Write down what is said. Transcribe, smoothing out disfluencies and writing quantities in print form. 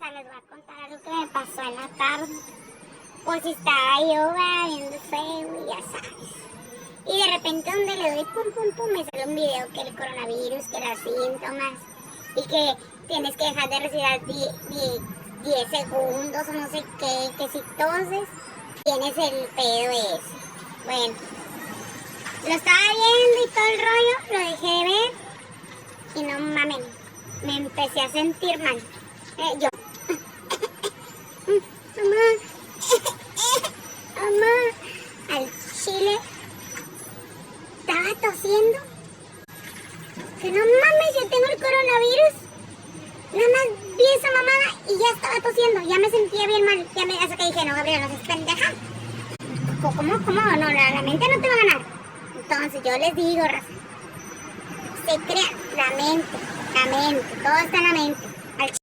hasta les voy a contar algo que me pasó en la tarde. Pues estaba yo viendo Facebook, ya sabes. Y de repente donde le doy pum pum pum me sale un video que el coronavirus, que los síntomas y que tienes que dejar de respirar 10 segundos o no sé qué, que si toses tienes el pedo ese. Bueno, lo estaba viendo y todo el rollo, lo dejé de ver y no mames, me empecé a sentir mal. Yo, mamá, mamá, al chile estaba tosiendo. Que no mames, yo tengo el coronavirus. Nada más vi esa mamada y ya estaba tosiendo, ya me sentía bien mal. Hasta que dije, no, Gabriela, no seas pendeja. ¿Cómo? No, la mente no te va a ganar. Entonces yo les digo, raza, se crea la mente, todo está en la mente.